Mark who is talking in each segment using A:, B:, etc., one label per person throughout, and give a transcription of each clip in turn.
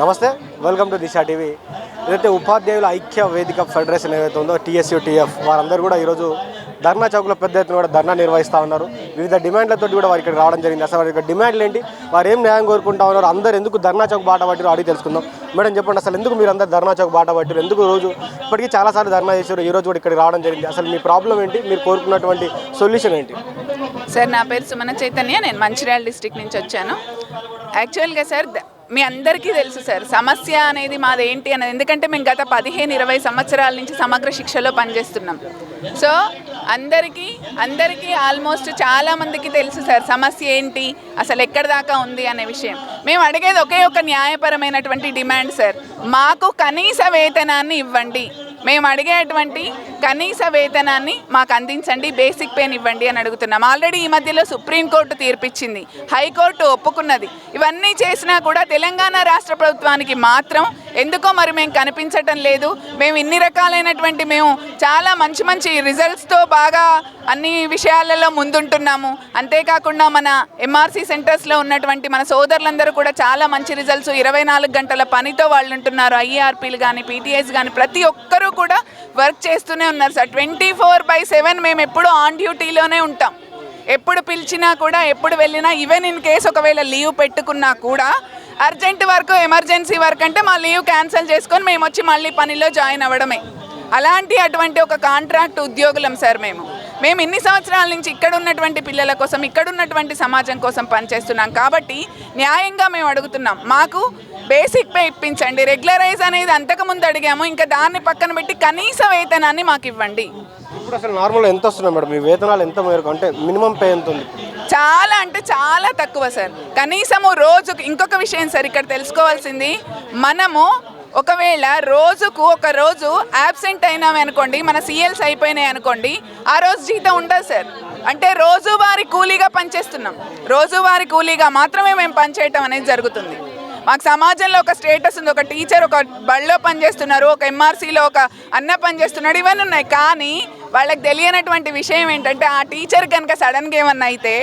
A: నమస్తే, welcome to Disha TV. ఏదైతే ఉపాధ్యాయుల ఐక్య వేదిక ఫెడరేషన్ ఏదైతే ఉందో టీఎస్యూ టీఎఫ్ వారందరూ కూడా ఈరోజు ధర్నా చౌక్లో పెద్ద ఎత్తున కూడా ధర్నా నిర్వహిస్తూ ఉన్నారు. వివిధ డిమాండ్లతో కూడా వారి ఇక్కడ రావడం జరిగింది. అసలు వారి యొక్క డిమాండ్లు ఏంటి, వారు ఏం న్యాయం కోరుకుంటా ఉన్నారు, అందరూ ఎందుకు ధర్నా చౌక్ బాట పట్టారో అడిగి తెలుసుకుందాం. మేడం చెప్పండి, అసలు ఎందుకు మీరు అందరు ధర్నా చౌక్ బాట పట్టారు, ఎందుకు రోజు ఇప్పటికీ చాలాసార్లు ధర్నా చేశారు, ఈ రోజు కూడా ఇక్కడ రావడం జరిగింది. అసలు మీ ప్రాబ్లం ఏంటి, మీరు కోరుకున్నటువంటి సొల్యూషన్ ఏంటి?
B: సార్, నా పేరు సుమన చైతన్య, నేను మంచిర్యాల డిస్ట్రిక్ట్ నుంచి వచ్చాను. యాక్చువల్గా సార్ మీ అందరికీ తెలుసు సార్ సమస్య అనేది మాది ఏంటి అనేది, ఎందుకంటే మేము గత 15-20 సంవత్సరాల నుంచి సమగ్ర శిక్షలో పనిచేస్తున్నాం. సో అందరికీ ఆల్మోస్ట్ చాలామందికి తెలుసు సార్ సమస్య ఏంటి, అసలు ఎక్కడి దాకా ఉంది అనే విషయం. మేము అడిగేది ఒకే ఒక న్యాయపరమైనటువంటి డిమాండ్ సార్, మాకు కనీస వేతనాన్ని ఇవ్వండి. మేము అడిగేటువంటి కనీస వేతనాన్ని మాకు అందించండి, బేసిక్ పేని ఇవ్వండి అని అడుగుతున్నాం. ఆల్రెడీ ఈ మధ్యలో సుప్రీంకోర్టు తీర్పిచ్చింది, హైకోర్టు ఒప్పుకున్నది. ఇవన్నీ చేసినా కూడా తెలంగాణ రాష్ట్ర ప్రభుత్వానికి మాత్రం ఎందుకో మరి మేము కనిపించటం లేదు. మేము ఇన్ని రకాలైనటువంటి మేము చాలా మంచి రిజల్ట్స్తో బాగా అన్ని విషయాలలో ముందుంటున్నాము. అంతేకాకుండా మన ఎంఆర్సీ సెంటర్స్లో ఉన్నటువంటి మన సోదరులందరూ కూడా చాలా మంచి రిజల్ట్స్, 24 గంటల పనితో వాళ్ళు ఉంటున్నారు. ఐఆర్పీలు కానీ పీటీఎస్ కానీ ప్రతి ఒక్కరూ కూడా వర్క్ చేస్తూనే ఉన్నారు సార్. 24/7 మేము ఎప్పుడు ఆన్ డ్యూటీలోనే ఉంటాం. ఎప్పుడు పిలిచినా కూడా, ఎప్పుడు వెళ్ళినా, ఈవెన్ ఇన్ కేసు ఒకవేళ లీవ్ పెట్టుకున్నా కూడా అర్జెంట్ వర్క్, ఎమర్జెన్సీ వర్క్ అంటే మా లీవ్ క్యాన్సిల్ చేసుకొని మేము వచ్చి మళ్ళీ పనిలో జాయిన్ అవ్వడమే. అటువంటి ఒక కాంట్రాక్ట్ ఉద్యోగులం సార్ మేము ఇన్ని సంవత్సరాల నుంచి ఇక్కడ ఉన్నటువంటి పిల్లల కోసం, ఇక్కడ ఉన్నటువంటి సమాజం కోసం పనిచేస్తున్నాం. కాబట్టి న్యాయంగా మేము అడుగుతున్నాం, మాకు బేసిక్ పే ఇప్పించండి. రెగ్యులరైజ్ అనేది అంతకుముందు అడిగాము, ఇంకా దాన్ని పక్కన పెట్టి కనీస వేతనాన్ని మాకు ఇవ్వండి.
A: ఇప్పుడు అసలు నార్మల్గా ఎంత వస్తున్నాయి మేడం, మీ వేతనాలు ఎంత మేరకు, అంటే మినిమం పే ఎంత ఉంది?
B: చాలా అంటే చాలా తక్కువ సార్. కనీసము రోజుకు, ఇంకొక విషయం సార్ ఇక్కడ తెలుసుకోవాల్సింది, మనము ఒకవేళ ఒక రోజు యాబ్సెంట్ అయినామే అనుకోండి, మన సీఎల్స్ అయిపోయినాయి అనుకోండి, ఆ రోజు జీతం ఉండదు సార్. అంటే రోజువారీ కూలీగా పనిచేస్తున్నాం, రోజువారీ కూలీగా మాత్రమే మేము పనిచేయటం అనేది జరుగుతుంది. మాకు సమాజంలో ఒక స్టేటస్ ఉంది, ఒక టీచర్ ఒక బడిలో పనిచేస్తున్నారు, ఒక ఎంఆర్సీలో ఒక అన్న పనిచేస్తున్నాడు, ఇవన్నీ ఉన్నాయి. కానీ వాళ్ళకి తెలియనటువంటి విషయం ఏంటంటే, ఆ టీచర్ కనుక సడన్గా ఏమన్నా అయితే,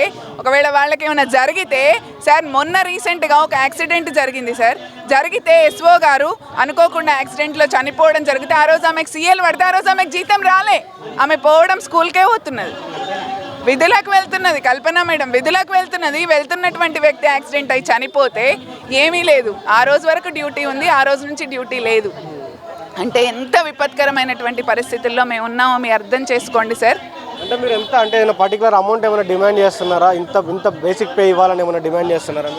B: ఒకవేళ వాళ్ళకి ఏమైనా జరిగితే, సార్ మొన్న రీసెంట్గా ఒక యాక్సిడెంట్ జరిగింది సార్. జరిగితే ఎస్ఓ గారు అనుకోకుండా యాక్సిడెంట్లో చనిపోవడం జరిగితే, ఆ రోజు ఆమెకు సీఎల్ పడితే ఆ రోజు ఆమెకు జీతం రాలే. ఆమె పోవడం స్కూల్కే పోతున్నది, విధులకు వెళ్తున్నది. కల్పన మేడం విధులకు వెళ్తున్నటువంటి వ్యక్తి యాక్సిడెంట్ అయి చనిపోతే ఏమీ లేదు. ఆ రోజు వరకు డ్యూటీ ఉంది, ఆ రోజు నుంచి డ్యూటీ లేదు. అంటే ఎంత విపత్కరమైనటువంటి పరిస్థితుల్లో మేము ఉన్నామో మీరు అర్థం చేసుకోండి సార్.
A: అంటే మీరు ఎంత, అంటే ఏమైనా పర్టికులర్ అమౌంట్ ఏమైనా డిమాండ్ చేస్తున్నారా, ఇంత బేసిక్ పే ఇవ్వాలని ఏమైనా డిమాండ్ చేస్తున్నారా?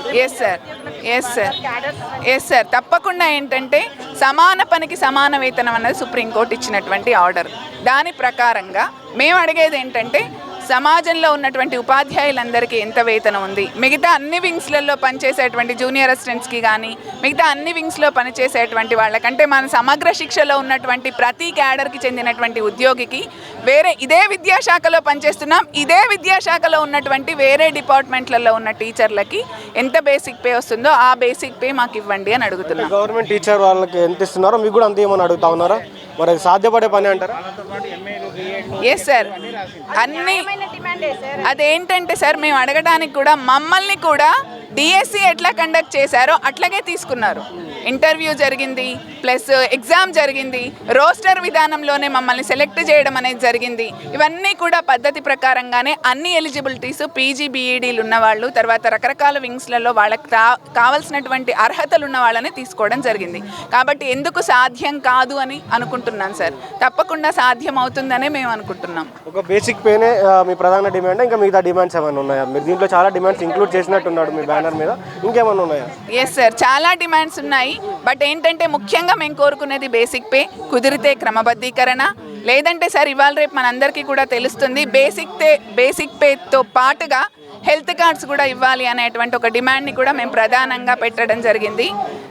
A: ఎస్ సార్ తప్పకుండా. ఏంటంటే సమాన పనికి సమాన వేతనం అన్నది సుప్రీంకోర్టు ఇచ్చినటువంటి ఆర్డర్. దాని ప్రకారంగా మేము అడిగేది ఏంటంటే, సమాజంలో ఉన్నటువంటి ఉపాధ్యాయులందరికీ ఎంత వేతనం ఉంది, మిగతా అన్ని వింగ్స్లలో పనిచేసేటువంటి జూనియర్ అసిస్టెంట్స్కి కానీ, మిగతా అన్ని వింగ్స్లో పనిచేసేటువంటి వాళ్ళకంటే, మన సమగ్ర శిక్షలో ఉన్నటువంటి ప్రతి క్యాడర్కి చెందినటువంటి ఉద్యోగికి, ఇదే విద్యాశాఖలో పనిచేస్తున్నాం, ఇదే విద్యాశాఖలో ఉన్నటువంటి వేరే డిపార్ట్మెంట్లలో ఉన్న టీచర్లకి ఎంత బేసిక్ పే వస్తుందో ఆ బేసిక్ పే మాకు ఇవ్వండి అని అడుగుతున్నాం. గవర్నమెంట్ టీచర్ వాళ్ళకి ఎంత ఇస్తున్నారో మీకు కూడా అంత ఏమని అడుగుతా ఉన్నారా? మరి సాధ్యపడే పని అంటారా?
B: ఎస్ సార్, అన్నీ అదేంటంటే సార్, మేము అడగడానికి కూడా మమ్మల్ని కూడా డిఎస్సి ఎట్లా కండక్ట్ చేశారో అట్లాగే తీసుకున్నారు. ఇంటర్వ్యూ జరిగింది, ప్లస్ ఎగ్జామ్ జరిగింది, రోస్టర్ విధానంలోనే మమ్మల్ని సెలెక్ట్ చేయడం అనేది జరిగింది. ఇవన్నీ కూడా పద్ధతి ప్రకారంగానే అన్ని ఎలిజిబిలిటీస్, పీజీ బీఈడీలు ఉన్నవాళ్ళు, తర్వాత రకరకాల వింగ్స్లలో వాళ్ళకి కావాల్సినటువంటి అర్హతలు ఉన్న వాళ్ళని తీసుకోవడం జరిగింది. కాబట్టి ఎందుకు సాధ్యం కాదు అని అనుకుంటున్నాను సార్. తప్పకుండా సాధ్యం అవుతుందనే మేము అనుకుంటున్నాం.
A: ఒక బేసిక్ పేనే మీ ప్రధాన డిమాండ్, ఇంకా మిగతా డిమాండ్స్ ఏమైనా ఉన్నాయా? మీరు దీంట్లో చాలా డిమాండ్స్ ఇంక్లూడ్ చేసినట్టున్నాడు మీ బ్యానర్ మీద, ఇంకేమైనా ఉన్నాయా?
B: ఎస్ సార్, చాలా డిమాండ్స్ ఉన్నాయి. బట్ ఏంటంటే ముఖ్యంగా మేము కోరుకునేది బేసిక్ పే, కుదిరితే క్రమబద్ధీకరణ, లేదంటే సార్ ఇవాళ రేపు మనందరికీ కూడా తెలుస్తుంది బేసిక్ పేతో పాటుగా హెల్త్ కార్డ్స్ కూడా ఇవ్వాలి అనేటువంటి ఒక డిమాండ్ని కూడా మేము ప్రధానంగా పెట్టడం జరిగింది.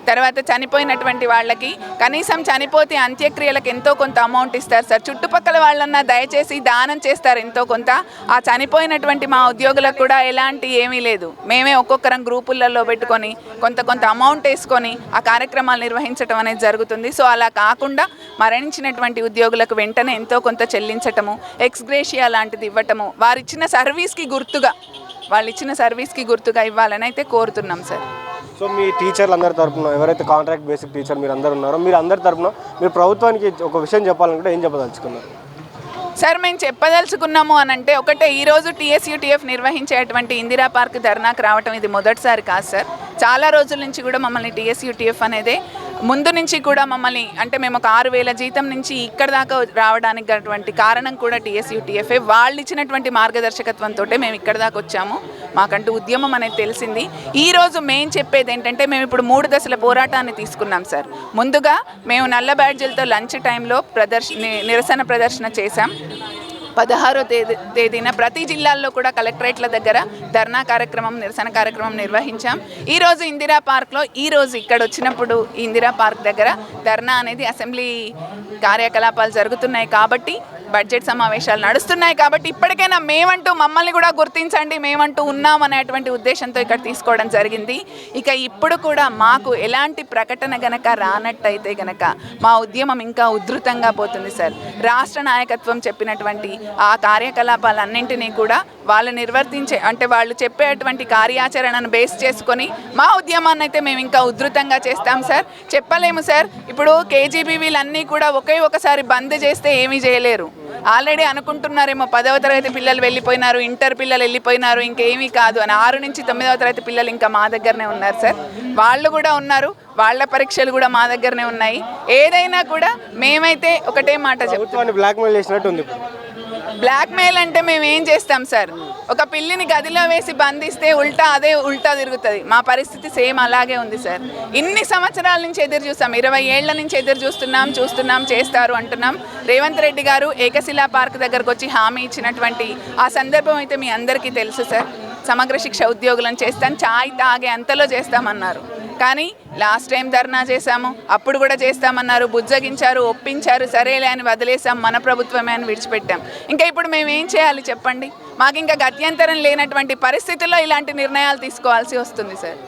B: తర్వాత చనిపోయినటువంటి వాళ్ళకి కనీసం చనిపోతే అంత్యక్రియలకు ఎంతో కొంత అమౌంట్ ఇస్తారు సార్. చుట్టుపక్కల వాళ్ళన్నా దయచేసి దానం చేస్తారు ఎంతో కొంత. ఆ చనిపోయినటువంటి మా ఉద్యోగులకు కూడా ఎలాంటి ఏమీ లేదు. మేమే ఒక్కొక్కరం గ్రూపులలో పెట్టుకొని కొంత అమౌంట్ వేసుకొని ఆ కార్యక్రమాలు నిర్వహించడం అనేది జరుగుతుంది. సో అలా కాకుండా మరణించినటువంటి ఉద్యోగులకు వెంటనే ఎంతో కొంత చెల్లించటము, ఎక్స్గ్రేషియా లాంటిది ఇవ్వటము, వాళ్ళు ఇచ్చిన సర్వీస్కి గుర్తుగా ఇవ్వాలని అయితే కోరుతున్నాం సార్.
C: సో మీ టీచర్లు అందరి తరపున ఎవరైతే కాంట్రాక్ట్ బేసిక్ టీచర్ మీరు అందరు ఉన్నారో మీరు అందరి తరపున మీరు ప్రభుత్వానికి ఒక విషయం చెప్పాలనుకుంటే ఏం చెప్పదలుచుకున్నారు?
B: సార్ మేము చెప్పదలుచుకున్నాము అని అంటే ఒకటే, ఈరోజు TSUTF నిర్వహించేటువంటి ఇందిరా పార్క్ ధర్నాకు రావటం ఇది మొదటిసారి కాదు సార్. చాలా రోజుల నుంచి కూడా మమ్మల్ని TSUTF అనేది ముందు నుంచి కూడా మమ్మల్ని అంటే మేము ఒక 6,000 జీతం నుంచి ఇక్కడ దాకా రావడానికి గటువంటి కారణం కూడా TSUTF. వాళ్ళు ఇచ్చినటువంటి మార్గదర్శకత్వంతో మేము ఇక్కడ దాకా వచ్చాము. మాకంటూ ఉద్యమం అనేది తెలిసింది. ఈరోజు మేము చెప్పేది ఏంటంటే మేము ఇప్పుడు 3 దశల పోరాటాన్ని తీసుకున్నాం సార్. ముందుగా మేము నల్ల బ్యాడ్జీలతో లంచ్ టైంలో నిరసన ప్రదర్శన చేశాం. 16వ తేదీన ప్రతి జిల్లాల్లో కూడా కలెక్టరేట్ల దగ్గర ధర్నా కార్యక్రమం, నిరసన కార్యక్రమం నిర్వహించాం. ఈరోజు ఇందిరా పార్క్లో ఈరోజు ఇక్కడ వచ్చినప్పుడు ఇందిరా పార్క్ దగ్గర ధర్నా అనేది అసెంబ్లీ కార్యకలాపాలు జరుగుతున్నాయి కాబట్టి, బడ్జెట్ సమావేశాలు నడుస్తున్నాయి కాబట్టి ఇప్పటికైనా మేమంటూ మమ్మల్ని కూడా గుర్తించండి, మేమంటూ ఉన్నామనేటువంటి ఉద్దేశంతో ఇక్కడ తీసుకోవడం జరిగింది. ఇక ఇప్పుడు కూడా మాకు ఎలాంటి ప్రకటన గనక రానట్టయితే గనక మా ఉద్యమం ఇంకా ఉధృతంగా పోతుంది సార్. రాష్ట్ర నాయకత్వం చెప్పినటువంటి ఆ కార్యకలాపాలన్నింటినీ కూడా వాళ్ళు నిర్వర్తించే అంటే వాళ్ళు చెప్పేటువంటి కార్యాచరణను బేస్ చేసుకొని మా ఉద్యమాన్ని అయితే మేము ఇంకా ఉధృతంగా చేస్తాం సార్. చెప్పలేము సార్, ఇప్పుడు KGBవీలన్నీ కూడా ఒకసారి బంద్ చేస్తే ఏమీ చేయలేరు. ఆల్రెడీ అనుకుంటున్నారేమో 10వ తరగతి పిల్లలు వెళ్ళిపోయినారు, ఇంటర్ పిల్లలు వెళ్ళిపోయినారు, ఇంకేమీ కాదు అని. 6 నుంచి 9వ తరగతి పిల్లలు ఇంకా మా దగ్గరనే ఉన్నారు సార్. వాళ్ళు కూడా ఉన్నారు, వాళ్ళ పరీక్షలు కూడా మా దగ్గరనే ఉన్నాయి. ఏదైనా కూడా మేమైతే ఒకటే మాట చెప్తాం,
C: బ్లాక్మెయిల్ చేసినట్టు ఉంది.
B: బ్లాక్మెయిల్ అంటే మేము ఏం చేస్తాం సార్? ఒక పిల్లిని గదిలో వేసి బంధిస్తే అదే ఉల్టా తిరుగుతుంది. మా పరిస్థితి సేమ్ అలాగే ఉంది సార్. ఇన్ని సంవత్సరాల నుంచి ఎదురు చూస్తాం, 20 ఏళ్ల నుంచి ఎదురు చూస్తున్నాం చేస్తారు అంటున్నాం. రేవంత్ రెడ్డి గారు ఏకశిలా పార్క్ దగ్గరకు వచ్చి హామీ ఇచ్చినటువంటి ఆ సందర్భం అయితే మీ అందరికీ తెలుసు సార్. సమగ్ర శిక్ష ఉద్యోగులను చేస్తాం, ఛాయ్ తాగే అంతలో చేస్తామన్నారు. కానీ లాస్ట్ టైం ధర్నా చేశాము, అప్పుడు కూడా చేస్తామన్నారు, బుజ్జగించారు, ఒప్పించారు, సరేలే అని వదిలేసాం, మన ప్రభుత్వమే అని విడిచిపెట్టాం. ఇంకా ఇప్పుడు మేము ఏం చేయాలి చెప్పండి? మాకు ఇంకా గత్యంతరం లేనటువంటి పరిస్థితుల్లో ఇలాంటి నిర్ణయాలు తీసుకోవాల్సి వస్తుంది సార్.